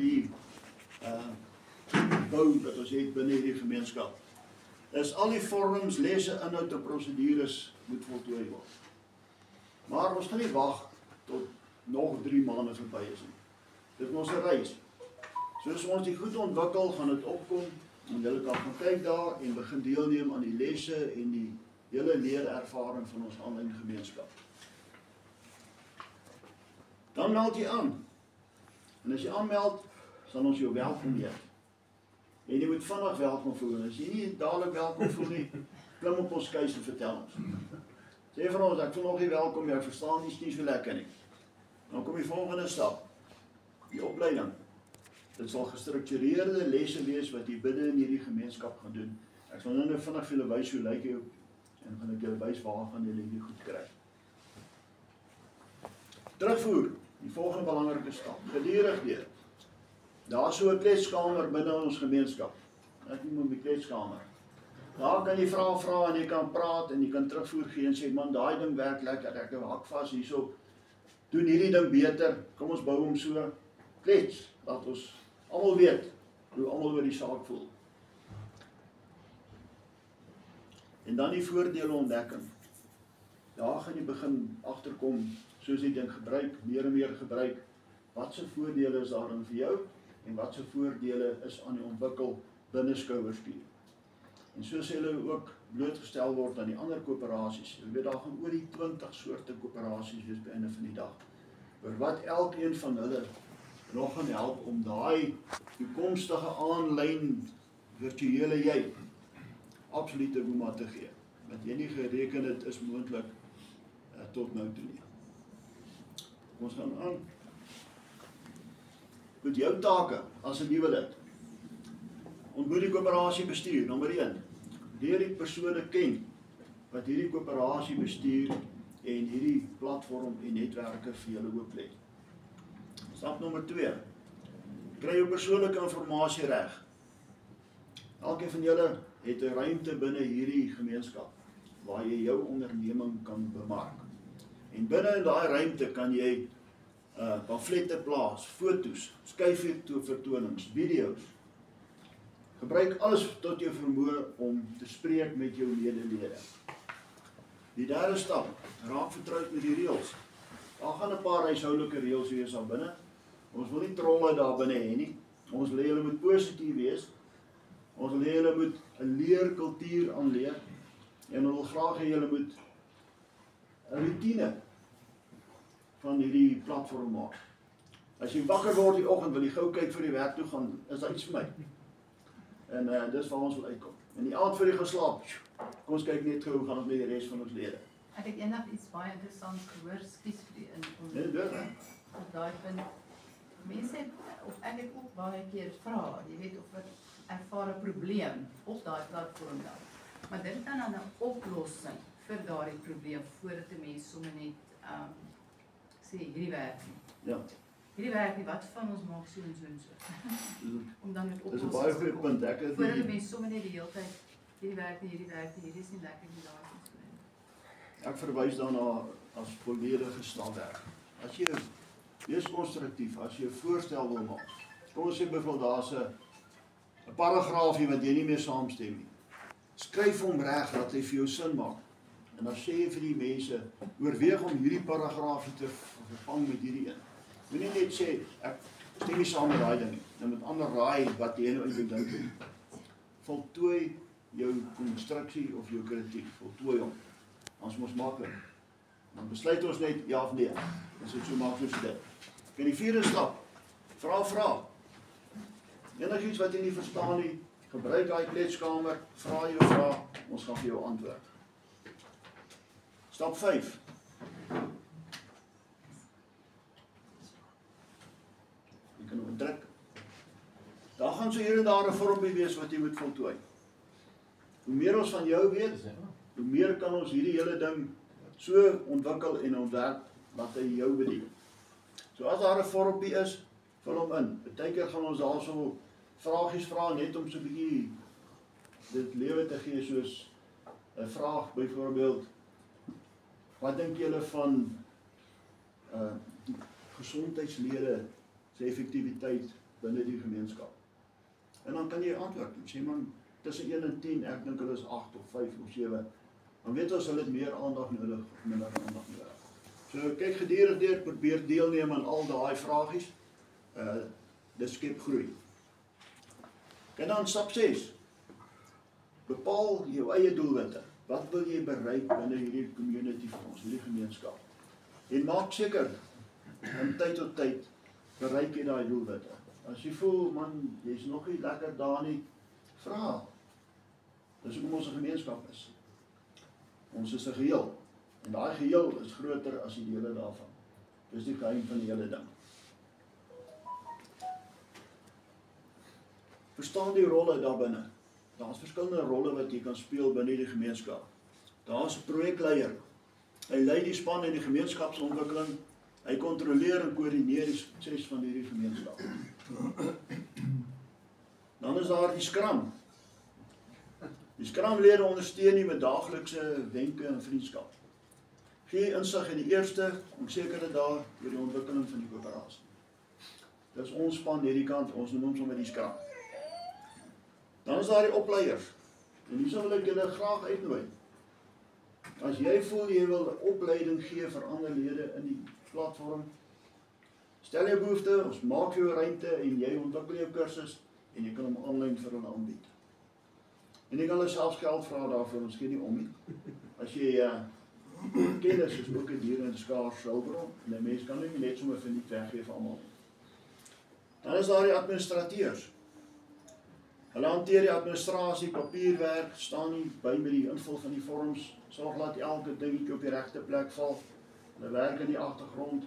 die bou wat ons het binne hierdie gemeenskap. Is al die vorms, lesse, inhoud en prosedures moet voltooi word. Maar ons gaan nie wag tot nog 3 maande verby is nie. Dit is ons 'n reis. Soos ons die goed ontwikkel, gaan dit opkom en julle kan gaan kyk daar en begin deelneem aan die lesse en die hele leerervaring van ons aanlyn gemeenskap. Dan meld jy aan. En as jy aanmeld, sal ons jou welkom heet. En jy moet vinnig welkom voel. As jy nie dadelik welkom voel nie, klim op ons kuis en vertel ons. Sê vir ons, ek voel nog nie welkom, ek verstaan nie so lekker nie. Dan kom die volgende stap. Die opleiding. Dit sal gestruktureerde lesse wees wat jy binne in hierdie gemeenskap gaan doen. Ek sal nou vinnig vir julle wys hoe lyk jy en gaan ek julle wys waar gaan julle hierdie goed kry. Terugvoer, die volgende belangrike stap. Gedurig deur. Daar is so 'n kletskamer binne ons gemeenskap. Ek noem hom die kletskamer. Daar kan jy vra en jy kan praat en jy kan terugvoer gee en sê, man, daai ding werk lekker, ek hak vas hierso. Doen hierdie ding beter. Kom ons bou hom so. Klets, laat ons almal weet hoe almal oor die saak voel. En dan die voordele ontdekking. Daar gaan jy begin agterkom, soos jy ding gebruik, meer en meer gebruik. Wat se voordele is daarin vir jou en wat se voordele is aan die ontwikkel binne Skouwerstuur. En so sê hulle ook blootgestel word aan die ander koöperasies. Jy weet daar gaan oor die 20 soorte koöperasies wees by einde van die dag. Oor wat elkeen van hulle nog gaan help om daai toekomstige aanlyn virtuele jy absolute boema te gee. Wat jy nie gereken het is moontlik tot nou toe nie. Ons gaan aan met jou take as 'n nuwe lid. Ontmoet die koöperasie bestuur, nommer 1. Leer die persone ken wat hierdie koöperasie bestuur en hierdie platform en netwerke vir julle oop lê. Stap nommer 2. Kry jou persoonlike inligting reg. Elkeen van julle het 'n ruimte binne hierdie gemeenskap waar jy jou onderneming kan bemark. En binne in daai ruimte kan jy pamflette plaas, foto's, skyfvertonings, video's. Gebruik alles tot jou vermoë om te spreek met jou medelede. Die derde stap, raak vertroud met die reëls. Daar gaan 'n paar huishoudelike reëls wees daar binne. Ons wil nie trolle daar binne hê nie. Ons wil julle moet positief wees. Ons wil julle moet 'n leerkultuur aanleer en ons wil graag hê julle moet 'n rutine van hierdie platform maak. As jy wakker word die oggend, wil jy gou kyk vir die werk toe gaan, is daar iets vir my. En dis waar ons wil uitkom. En die aand voor jy gaan slaap, kom ons kyk net hoe gaan ons met die res van ons lede. Ek het eendag iets baie interessants gehoor, skies vir die op daai punt. Mense het, of ek het ook baie keer vra, jy weet, of ek ervaar 'n probleem op daai platform dan. Maar dit kan dan 'n oplossing vir daardie probleem voordat 'n mens sommer net sê hierdie werk nie. Ja. Hierdie werk nie, wat van ons maak so en so en so. Om dan met Dis 'n oplossings baie goeie punt. voordat 'n mens sommer net die hele tyd hierdie werk nie, hierdie is nie lekker nie, daar is nie so. Ek verwys daarna as volledige standaard. As jy wees konstruktief, as jy 'n voorstel wil maak. Kom ons sê byvoorbeeld daar's 'n paragraafie wat jy nie meer saamstem nie. Skryf hom reg dat hy vir jou sin maak. En dan sê jy vir die mense, oorweeg om hierdie paragraafie te vervang met hierdie een. Moenie net sê ek stem nie saam met daai ding nie. Dan moet ander raai wat jy nou eintlik dink. Voltooi jou konstruksie of jou kritiek, voltooi hom. Ons moet maak dit. Dan besluit ons net ja of nee. Dis dit so maak soos dit. En die vierde stap, vra. Enigiets wat jy nie verstaan nie, gebruik daai kletskamer, vra jou vrae, ons gaan vir jou antwoord. Stap 5. Jy kan hom druk. Daar gaan so hier en daar 'n vormpie wees wat jy moet voltooi. Hoe meer ons van jou weet, hoe meer kan ons hierdie hele ding so ontwikkel en ontwerp wat hy jou bedien. So as daar 'n vormpie is, vul hom in. Partykeer gaan ons daarso vragies vra net om so 'n bietjie dit lewe te gee, soos 'n vraag byvoorbeeld, wat dink julle van die gesondheidslede se effektiwiteit binne die gemeenskap? En dan kan jy antwoord, sê man, tussen 1 en 10, ek dink hulle is 8 of 5 of 7, dan weet ons hulle het meer aandag nodig, of minder aandag nodig. So kyk gedurig deur, probeer deelneem aan al daai vragies, dit skep groei. En dan stap 6, bepaal jou eie doelwitte. Wat wil jy bereik binne hierdie community vir ons, hierdie gemeenskap? En maak seker, in tyd tot tyd, bereik jy daai doelwitte. As jy voel, man, jy's nog nie lekker daar nie, vra. Dis hoekom ons 'n gemeenskap is. Ons is 'n geheel. En daai geheel is groter as die dele daarvan. Dis die geheim van die hele ding. Verstaan die rolle daar binne. Daar's verskillende rolle wat jy kan speel binne die gemeenskap. Daar's 'n projekleier. Hy lei die span in die gemeenskapsontwikkeling. Hy kontroleer en koördineer die sukses van hierdie gemeenskap. Dan is daar die Scrum. Die Scrum-lede ondersteun nie met daaglikse wenke en vriendskap. Gee insig in die eerste, onsekerde dae oor die ontwikkeling van die koöperasie. Dis ons span hierdie kant, ons noem ons sommer die Scrum. Dan is daar die opleiers. En hierso wil ek julle graag uitnooi. As jy voel jy wil 'n opleiding gee vir ander lede in die platform, stel jou behoefte, ons maak vir jou ruimte en jy ontwikkel jou kursus en jy kan hom aanlyn vir hulle aanbied. En jy kan hulle selfs geld vra daarvoor, ons gee nie om nie. As jy kennis is ook 'n dier en skaars hulpbron, en 'n mens kan nie net sommer verniet weggee vir almal. Dan is daar die administrateurs. Hulle hanteer die administrasie, papierwerk, staan nie by met die invul van die vorms, sorg dat elke dingetjie op die regte plek val. Hulle werk in die agtergrond.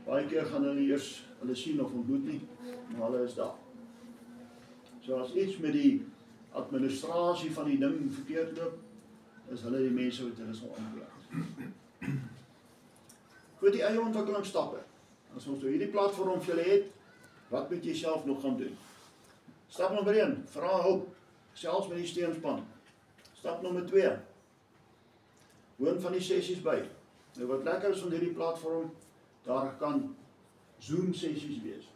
Baie keer gaan hulle eers hulle sien of ontmoet nie, maar hulle is daar. So as iets met die administrasie van die ding verkeerd loop, is hulle die mense wat hulle sal aankla. Goed, die eie ontwikkelingsstappe. As ons hierdie platform vir julle het, wat moet jy self nog gaan doen? Stap nommer 1, vra hulp, selfs met die steunspan. Stap nommer 2, woon van die sessies by. Nou wat lekker is van hierdie platform, daar kan Zoom sessies wees,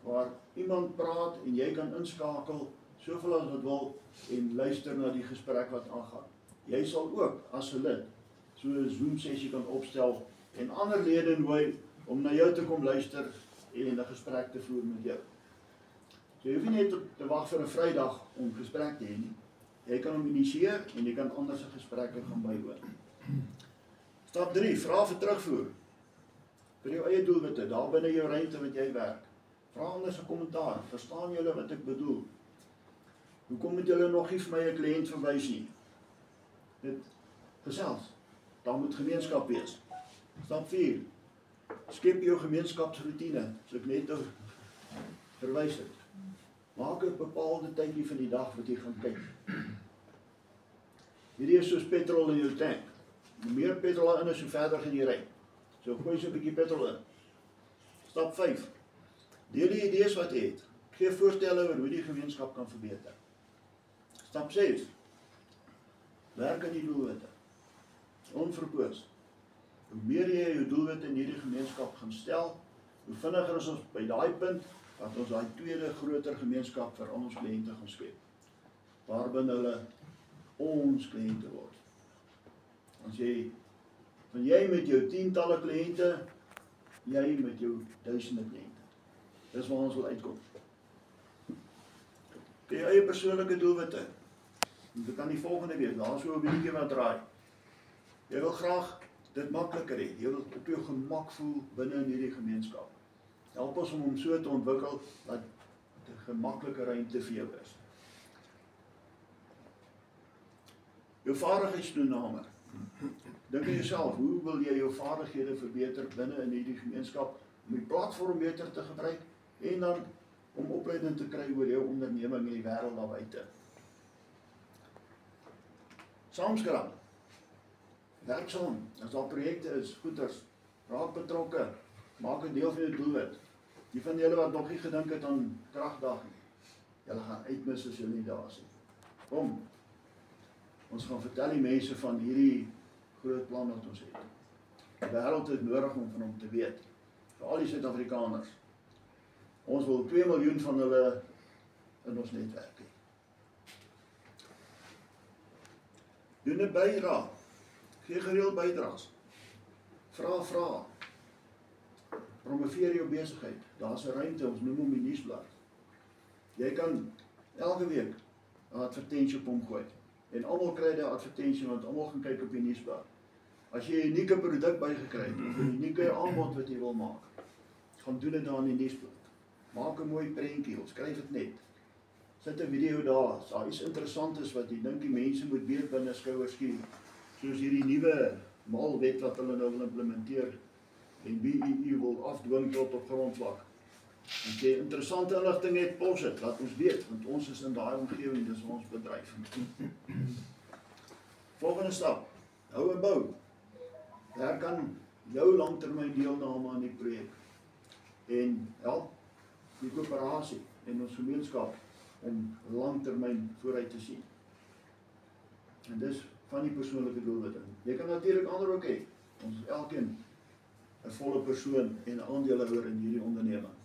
waar iemand praat en jy kan inskakel, soveel as wat wil, en luister na die gesprek wat aangaan. Jy sal ook, as 'n lid, so 'n Zoom sessie kan opstel, en ander lede nooi, om na jou te kom luister, en 'n gesprek te voer met jou. So jy hoef nie net te wag vir 'n Vrydag om gesprek te hê nie. Jy kan hom initieer en jy kan ander se gesprekke gaan bywoon. Stap 3, vra vir terugvoer. Vir jou eie doelwitte, daar binne jou ruimte wat jy werk. Vra ander se kommentaar, verstaan julle wat ek bedoel? Hoekom moet julle nog nie vir my 'n kliënt verwys nie? Dit gesels. Daar moet gemeenskap wees. Stap 4, skep jou gemeenskapsroutine, so ek net verwys het. Maak 'n bepaalde tydjie van die dag wat jy gaan kyk. Hierdie is soos petrol in jou tank. Hoe meer petrol in is, hoe verder gaan jy ry. So gooi so 'n bietjie petrol in. Stap 5. Deel die idees wat jy het. Gee voorstelle oor hoe die gemeenskap kan verbeter. Stap 6. Werk aan die doelwitte. Onverpoos. Hoe meer jy jou doelwitte in hierdie gemeenskap gaan stel, hoe vinniger is ons by daai punt dat ons daai tweede groter gemeenskap vir al ons kliënte gaan skep. Waarbinne hulle ons kliënte word. As jy met jou tientalle kliënte, jy met jou duisende kliënte. Dis waar ons wil uitkom. Jy eie persoonlike doelwitte. Dit kan die volgende wees, daar is so 'n bietjie wat draai. Jy wil graag dit makliker hê. Jy wil op jou gemak voel binne in hierdie gemeenskap. Help ons om hom so te ontwikkel dat dit 'n gemaklike ruimte vir jou is. Jou vaardigheidstoename. Dink aan jouself, hoe wil jy jou vaardighede verbeter binne in hierdie gemeenskap om die platform beter te gebruik en dan om opleiding te kry oor jou onderneming in die wêreld daar buite. Saamskraap. Werk saam. As daar projekte is, goeders, raak betrokke, maak 'n deel van jou doelwit. Die van julle wat nog nie gedink het aan kragdag nie, julle gaan uitmis as julle nie daar is nie. Kom, ons gaan vertel die mense van hierdie groot plan wat ons het. Die wêreld het nodig om van hom te weet, vir al die Suid-Afrikaners. Ons wil 2 miljoen van hulle in ons netwerk hê. Doen 'n bydrae. Gee gereeld bydraes. Vra. Promoveer jou besigheid. Daar's 'n ruimte, ons noem hom die nuusblad. Jy kan elke week 'n advertensie op hom gooi. En almal kry daai advertensie want almal gaan kyk op die nuusblad. As jy 'n unieke produk bygekry het of 'n unieke aanbod wat jy wil maak, gaan doen dit daar in die nuusblad. Maak 'n mooi prentjie, of skryf dit net. Sit 'n video daar, as daar iets interessant is wat jy dink die mense moet weet binne skouerskuur. Soos hierdie nuwe maalwet wat hulle nou wil implementeer en BEE wil afdwing tot op grondvlak. As jy interessante inligting het, pos dit, laat ons weet, want ons is in daai omgewing, dis ons bedryf. Volgende stap, hou en bou. Werk aan jou langtermyn deelname aan die projek en help die koöperasie en ons gemeenskap om langtermyn vooruit te sien. En dis van die persoonlike doelwitte. Jy kan natuurlik ander ook hê. Ons is elkeen 'n volle persoon en 'n aandeelhouer in hierdie onderneming.